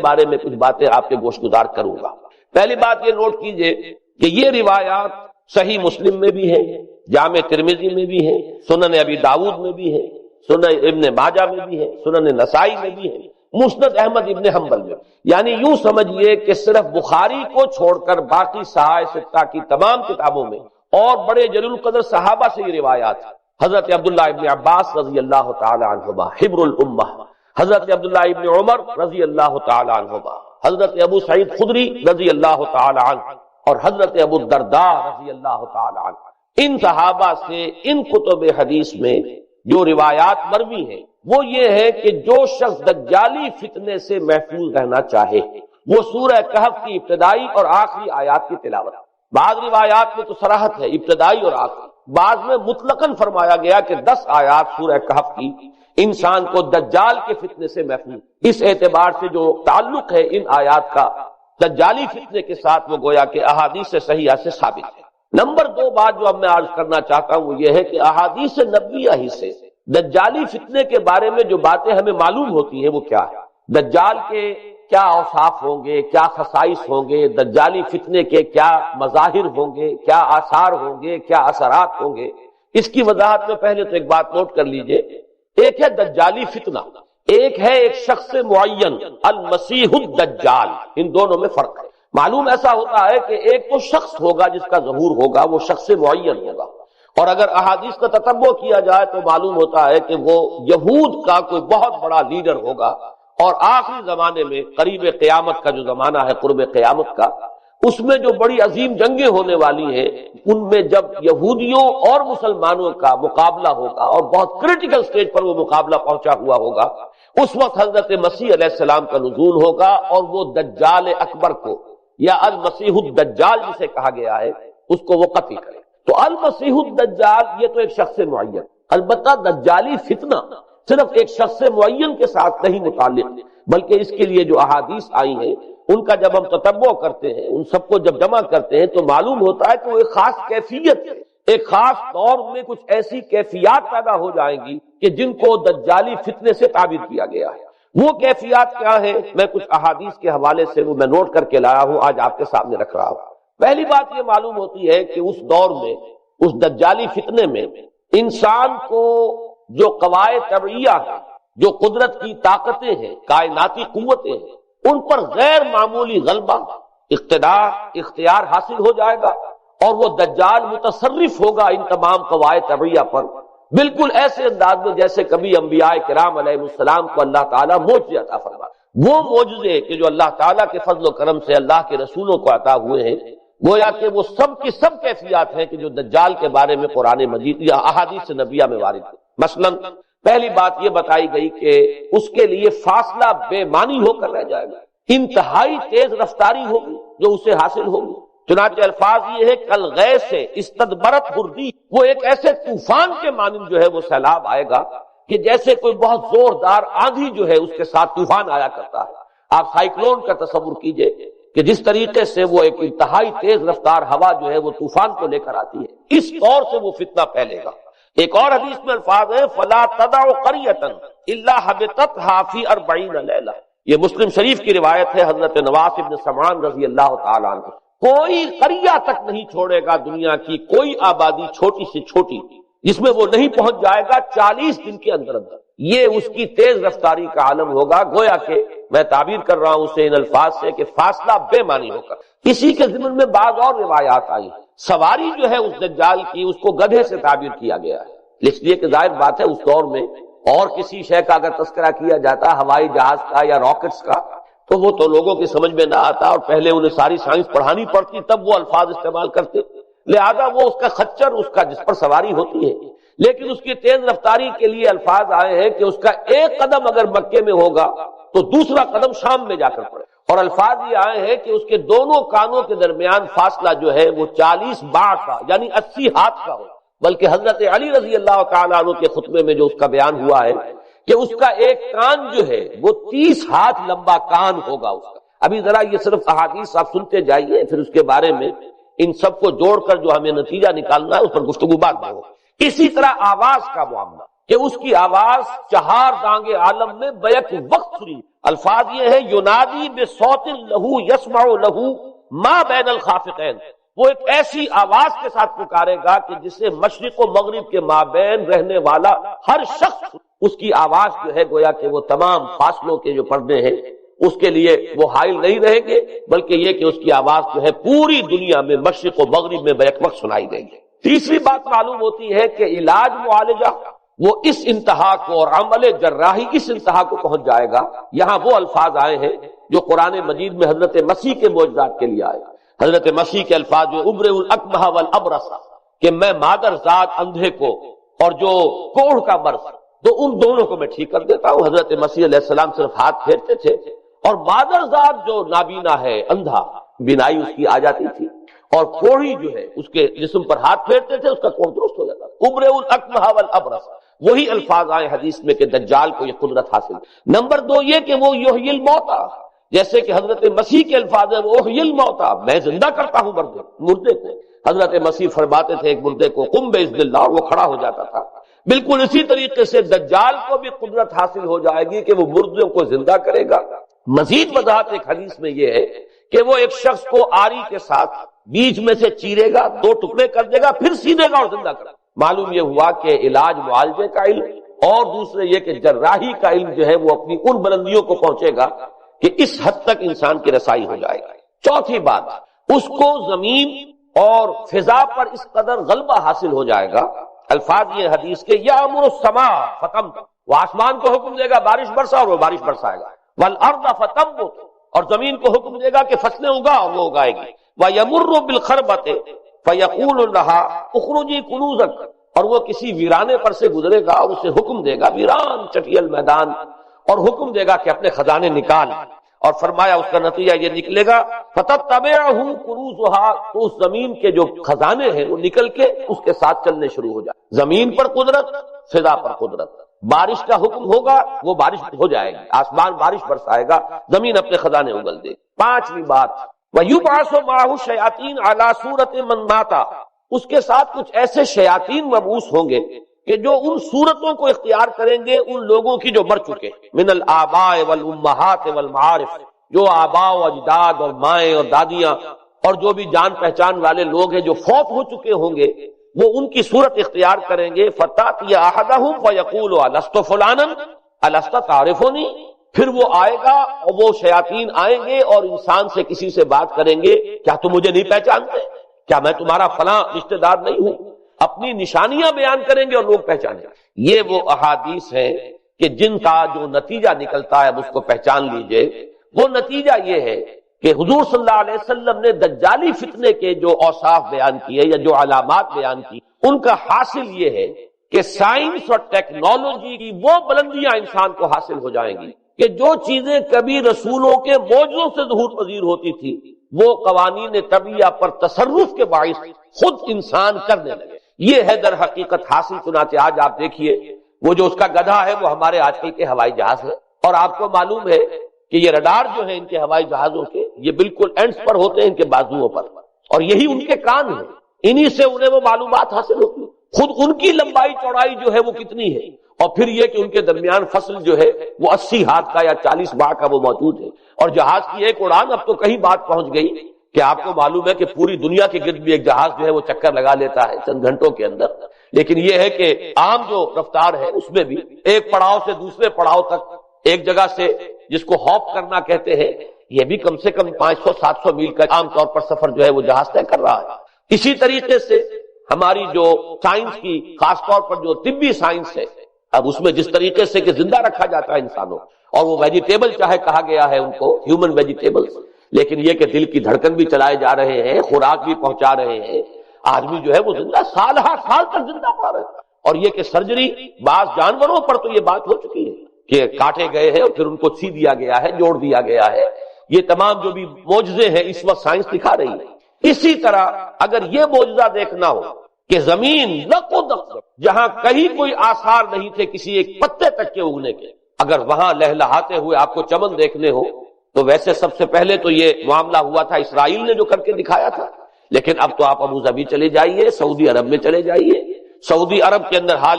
بارے میں کچھ باتیں آپ کے گوش گزار کروں گا۔ پہلی بات یہ نوٹ کیجئے کہ یہ روایات صحیح مسلم میں بھی ہے، جامع ترمذی میں بھی ہے، سنن ابی داؤد میں بھی ہے، سنن ابن ماجہ میں بھی ہے، سنن نسائی میں بھی ہے، مسند احمد ابن حنبل میں۔ یعنی یوں سمجھیے کہ صرف بخاری کو چھوڑ کر باقی صحاح ستہ کی تمام کتابوں میں اور بڑے جلیل القدر صحابہ سے یہ روایات، حضرت عبداللہ ابن عباس رضی اللہ تعالی عنہما حبر الامہ، حضرت عبداللہ ابن عمر رضی اللہ تعالی عنہما، حضرت ابو سعید خدری رضی اللہ تعالی عنہ، اور حضرت ابو الدرداء رضی اللہ تعالی عنہ۔ ان صحابہ سے ان کتب حدیث میں جو روایات مروی ہیں وہ یہ ہے کہ جو شخص دجالی فتنے سے محفوظ رہنا چاہے وہ سورہ کہف کی ابتدائی اور آخری آیات کی تلاوت۔ بعض روایات میں تو صراحت ہے ابتدائی اور آخری، بعض میں مطلقاً فرمایا گیا کہ 10 آیات سورہ کہف کی انسان کو دجال کے فتنے سے محفوظ۔ اس اعتبار سے جو تعلق ہے ان آیات کا دجالی فتنے کے ساتھ وہ گویا کہ احادیث صحیحہ سے ثابت ہے۔ نمبر 2 بات جو اب میں عرض کرنا چاہتا ہوں وہ یہ ہے کہ احادیث نبویہ ہی سے دجالی فتنے کے بارے میں جو باتیں ہمیں معلوم ہوتی ہیں وہ کیا ہے، دجال کے کیا اوصاف ہوں گے، کیا خصائص ہوں گے، دجالی فتنے کے کیا مظاہر ہوں گے، کیا آثار ہوں گے، کیا اثرات ہوں گے۔ اس کی وضاحت میں پہلے تو ایک بات نوٹ کر لیجئے، ایک ہے دجالی فتنہ، ایک ہے ایک شخص معین المسیح الدجال، ان دونوں میں فرق ہے۔ معلوم ایسا ہوتا ہے کہ ایک تو شخص ہوگا جس کا ظہور ہوگا، وہ شخص معین ہوگا، اور اگر احادیث کا تتبع کیا جائے تو معلوم ہوتا ہے کہ وہ یہود کا کوئی بہت بڑا لیڈر ہوگا، اور آخری زمانے میں قریب قیامت کا جو زمانہ ہے، قرب قیامت کا، اس میں جو بڑی عظیم جنگیں ہونے والی ہیں ان میں جب یہودیوں اور مسلمانوں کا مقابلہ ہوگا اور بہت کریٹیکل سٹیج پر وہ مقابلہ پہنچا ہوا ہوگا، اس وقت حضرت مسیح علیہ السلام کا نزول ہوگا اور وہ دجال اکبر کو یا المسیح الدجال جسے کہا گیا ہے اس کو وہ قتل کرے۔ تو المسیح الدجال یہ تو ایک شخص معین، البتہ دجالی فتنہ صرف ایک شخص معین کے ساتھ نہیں متعلق، بلکہ اس کے لیے جو احادیث آئی ہیں ان کا جب ہم تتبع کرتے ہیں، ان سب کو جب جمع کرتے ہیں تو معلوم ہوتا ہے کہ وہ ایک خاص کیفیت، ایک خاص دور میں کچھ ایسی کیفیات پیدا ہو جائیں گی کہ جن کو دجالی فتنے سے تعبیر کیا گیا ہے۔ وہ کیفیات کیا ہے، میں کچھ احادیث کے حوالے سے وہ میں نوٹ کر کے لایا ہوں، آج آپ کے سامنے رکھ رہا ہوں۔ پہلی بات یہ معلوم ہوتی ہے کہ اس دور میں، اس دجالی فتنے میں، انسان کو جو قواعد طبعیہ ہیں، جو قدرت کی طاقتیں ہیں، کائناتی قوتیں ہیں، ان پر غیر معمولی غلبہ، اقتدار، اختیار حاصل ہو جائے گا، اور وہ دجال متصرف ہوگا ان تمام قواعد طبعیہ پر، بالکل ایسے انداز میں جیسے کبھی انبیاء کرام علیہ السلام کو اللہ تعالیٰ معجزے عطا فرماتا۔ وہ معجزے کہ جو اللہ تعالیٰ کے فضل و کرم سے اللہ کے رسولوں کو عطا ہوئے ہیں، گویا کہ وہ سب کی سب کیفیات ہیں کہ جو دجال کے بارے میں قرآن مجید یا احادیث نبیہ میں وارد ہے۔ مثلا پہلی بات یہ بتائی گئی کہ اس کے لیے فاصلہ بے معنی ہو کر رہ جائے گا، انتہائی تیز رفتاری ہوگی جو اسے حاصل ہوگی۔ چنانچہ الفاظ یہ ہے کالغیث سے استدبرت بردی، وہ ایک ایسے طوفان کے مانند جو ہے وہ سیلاب آئے گا کہ جیسے کوئی بہت زوردار آندھی جو ہے اس کے ساتھ طوفان آیا کرتا ہے۔ آپ سائیکلون کا تصور کیجئے کہ جس طریقے سے وہ ایک انتہائی تیز رفتار ہوا جو ہے وہ طوفان کو لے کر آتی ہے، اس طور سے وہ فتنہ پھیلے گا۔ ایک اور حدیث میں الفاظ ہے فلا تدع قریۃ الا حبطتھا فی 40 لیلہ، یہ مسلم شریف کی روایت ہے حضرت نواس بن سمعان رضی اللہ تعالی عنہ۔ کوئی قریہ تک نہیں چھوڑے گا دنیا کی کوئی آبادی چھوٹی سے چھوٹی جس میں وہ نہیں پہنچ جائے گا 40 دن کے اندر اندر۔ یہ اس کی تیز رفتاری کا عالم ہوگا، گویا کہ میں تعبیر کر رہا ہوں اسے ان الفاظ سے کہ فاصلہ بے معنی ہوگا۔ اسی کے ضمن میں بعض اور روایات آئی ہیں، سواری جو ہے اس دجال کی اس کو گدھے سے تعبیر کیا گیا ہے، اس لیے کہ ظاہر بات ہے اس دور میں اور کسی شے کا اگر تذکرہ کیا جاتا ہوائی جہاز کا یا راکٹس کا تو وہ تو لوگوں کی سمجھ میں نہ آتا، اور پہلے انہیں ساری سائنس پڑھانی پڑتی تب وہ الفاظ استعمال کرتے، لہذا وہ اس کا خچر، اس کا جس پر سواری ہوتی ہے، لیکن اس کی تیز رفتاری کے لیے الفاظ آئے ہیں کہ اس کا ایک قدم اگر مکے میں ہوگا تو دوسرا قدم شام میں جا کر پڑے، اور الفاظ یہ آئے ہیں کہ اس کے دونوں کانوں کے درمیان فاصلہ جو ہے وہ 40 باع کا یعنی 80 ہاتھ کا ہو، بلکہ حضرت علی رضی اللہ تعالیٰ عنہ کے خطبے میں جو اس کا بیان ہوا ہے کہ اس کا ایک کان جو ہے وہ 30 ہاتھ لمبا کان ہوگا اس کا۔ ابھی ذرا یہ صرف احادیث آپ سنتے جائیے، پھر اس کے بارے میں ان سب کو جوڑ کر جو ہمیں نتیجہ نکالنا ہے اس پر گفتگو بعد میں ہو۔ اسی طرح آواز کا معاملہ کہ اس کی آواز 4 دانگ عالم میں بیک وقت سنی، الفاظ یہ ہے ینادی بصوت لہو یسمع لہو ما بین الخافقین، وہ ایک ایسی آواز کے ساتھ پکارے گا کہ جسے مشرق و مغرب کے مابین رہنے والا ہر شخص اس کی آواز جو ہے گویا کہ وہ تمام فاصلوں کے جو پردے ہیں اس کے لیے وہ حائل نہیں رہیں گے، بلکہ یہ کہ اس کی آواز جو ہے پوری دنیا میں مشرق و مغرب میں بیک وقت سنائی دے گی۔ تیسری بات معلوم ہوتی ہے کہ علاج معالجہ وہ اس انتہا کو اور عمل جراحی اس انتہا کو پہنچ جائے گا۔ یہاں وہ الفاظ آئے ہیں جو قرآن مجید میں حضرت مسیح کے معجزات کے لیے آئے۔ حضرت مسیح کے الفاظ جو ابرئ الاکمہ والابرص، کہ میں مادر ذات اندھے کو اور جو کوڑھ کا مرض تو ان دونوں کو میں ٹھیک کر دیتا ہوں۔ حضرت مسیح علیہ السلام صرف ہاتھ پھیرتے تھے اور مادر ذات جو نابینا ہے، اندھا، بینائی اس کی آ جاتی تھی، اور کوڑھی جو ہے اس کے جسم پر ہاتھ پھیرتے تھے اس کا کوڑھ درست ہو جاتا تھا۔ ابرئ الاکمہ والابرص، وہی الفاظ آئے حدیث میں کہ دجال کو یہ قدرت حاصل۔ نمبر 2 یہ کہ وہ یحیی الموتیٰ، جیسے کہ حضرت مسیح کے الفاظ ہیں وہ احیی الموتیٰ، میں زندہ کرتا ہوں مردے کو۔ حضرت مسیح فرماتے تھے ایک مردے کو قم باذن اللہ، اور وہ کھڑا ہو جاتا تھا۔ بالکل اسی طریقے سے دجال کو بھی قدرت حاصل ہو جائے گی کہ وہ مردوں کو زندہ کرے گا۔ مزید وضاحت ایک حدیث میں یہ ہے کہ وہ ایک شخص کو آری کے ساتھ بیچ میں سے چیرے گا، 2 ٹکڑے کر دے گا، پھر سیدھے گا اور زندہ کرے گا۔ معلوم یہ ہوا کہ علاج معالجے کا علم اور دوسرے یہ کہ جراحی کا علم جو ہے وہ اپنی ان بلندیوں کو پہنچے گا کہ اس حد تک انسان کی رسائی ہو جائے گی۔ چوتھی بات، اس کو زمین اور فضا پر اس قدر غلبہ حاصل ہو جائے گا۔ الفاظ یہ حدیث کے یامر السماء فتمطر، وہ آسمان کو حکم دے گا بارش برسا اور وہ بارش برسائے گا۔ والارض فتنبت، اور زمین کو حکم دے گا کہ فصلیں اگا اور وہ اگائے گی۔ ویمر بالخربۃ فیقول لها اخرجی کنوزک، اور وہ کسی ویرانے پر سے گزرے گا اور اسے حکم دے گا، ویران چٹیل میدان، اور حکم دے گا کہ اپنے خزانے نکال، اور فرمایا اس کا نتیجہ یہ نکلے گا فتتبعہ کنوزها، تو اس زمین کے جو خزانے ہیں وہ نکل کے اس کے ساتھ چلنے شروع ہو جائے۔ زمین پر قدرت، فضا پر قدرت، بارش کا حکم ہوگا وہ بارش ہو جائے گی، آسمان بارش برسائے گا، زمین اپنے خزانے اگل دے گی۔ پانچویں بات، وَيُبْعَثُ مَعَهُ الشَّيَاطِينُ عَلَى صُورَةِ مَن مَاتَ، اس کے ساتھ کچھ ایسے شیاطین مبعوث ہوں گے کہ جو ان صورتوں کو اختیار کریں گے ان لوگوں کی جو مر چکے، من الآباء والأمہات والمعارف، جو آباء و اجداد اور مائیں اور دادیاں اور جو بھی جان پہچان والے لوگ ہیں جو فوت ہو چکے ہوں گے، وہ ان کی صورت اختیار کریں گے۔ فَتَأْتِيَ أَحَدَهُمْ فَيَقُولُ أَلَسْتُ فُلَانًا أَلَسْتَ تَعْرِفُنِي، پھر وہ آئے گا اور وہ شیاطین آئیں گے اور انسان سے کسی سے بات کریں گے، کیا تم مجھے نہیں پہچانتے؟ کیا میں تمہارا فلاں رشتہ دار نہیں ہوں؟ اپنی نشانیاں بیان کریں گے اور لوگ پہچانیں گے۔ یہ وہ احادیث ہیں کہ جن کا جو نتیجہ نکلتا ہے اس کو پہچان لیجئے۔ وہ نتیجہ یہ ہے کہ حضور صلی اللہ علیہ وسلم نے دجالی فتنے کے جو اوصاف بیان کیے یا جو علامات بیان کی، ان کا حاصل یہ ہے کہ سائنس اور ٹیکنالوجی کی وہ بلندیاں انسان کو حاصل ہو جائیں گی کہ جو چیزیں کبھی رسولوں کے معجزوں سے ظہور پذیر ہوتی تھی وہ قوانین طبیعہ پر تصرف کے باعث خود انسان کرنے لگے۔ یہ ہے در حقیقت حاصل۔ چنانچہ آج آپ دیکھیے وہ جو اس کا گدھا ہے وہ ہمارے آج کل کے ہوائی جہاز ہے، اور آپ کو معلوم ہے کہ یہ رڈار جو ہے ان کے ہوائی جہازوں کے یہ بالکل اینڈز پر ہوتے ہیں، ان کے بازوؤں پر، اور یہی ان کے کان ہیں، انہی سے انہیں وہ معلومات حاصل ہوتی ہیں۔ خود ان کی لمبائی چوڑائی جو ہے وہ کتنی ہے، اور پھر یہ کہ ان کے درمیان فصل جو ہے وہ 80 ہاتھ کا یا 40 باہ کا وہ موجود ہے، اور جہاز کی ایک اڑان اب تو کہیں بات پہنچ گئی کہ آپ کو معلوم ہے کہ پوری دنیا کے گرد بھی ایک جہاز جو ہے وہ چکر لگا لیتا ہے چند گھنٹوں کے اندر۔ لیکن یہ ہے کہ عام جو رفتار ہے اس میں بھی ایک پڑاؤ سے دوسرے پڑاؤ تک، ایک جگہ سے جس کو ہاپ کرنا کہتے ہیں، یہ بھی کم سے کم 500-700 میل کا عام طور پر سفر جو ہے وہ جہاز طے کر رہا ہے۔ اسی طریقے سے ہماری جو سائنس کی خاص طور پر جو طبی سائنس ہے، اب اس میں جس طریقے سے کہ زندہ رکھا جاتا ہے انسانوں، اور وہ ویجیٹیبل چاہے کہا گیا ہے ان کو ہیومن ویجیٹیبل، لیکن یہ کہ دل کی دھڑکن بھی چلائے جا رہے ہیں، خوراک بھی پہنچا رہے ہیں، آدمی جو ہے وہ زندہ سال ہر سال تک زندہ پڑا رہا ہے۔ اور یہ کہ سرجری بعض جانوروں پر تو یہ بات ہو چکی ہے کہ کاٹے گئے ہیں اور پھر ان کو سی دیا گیا ہے، جوڑ دیا گیا ہے۔ یہ تمام جو بھی معجزے ہیں اس وقت سائنس دکھا رہی ہے۔ اسی طرح اگر یہ معجزہ دیکھنا ہو کہ زمین نق و نق جہاں کہیں کوئی آثار نہیں تھے کسی ایک پتے تک کے اگنے کے، اگر وہاں لہلہاتے ہوئے آپ کو چمن دیکھنے ہو، تو ویسے سب سے پہلے تو یہ معاملہ ہوا تھا اسرائیل نے جو کر کے دکھایا تھا، لیکن اب تو آپ ابو ظبی چلے جائیے، سعودی عرب میں چلے جائیے، سعودی عرب کے اندر حال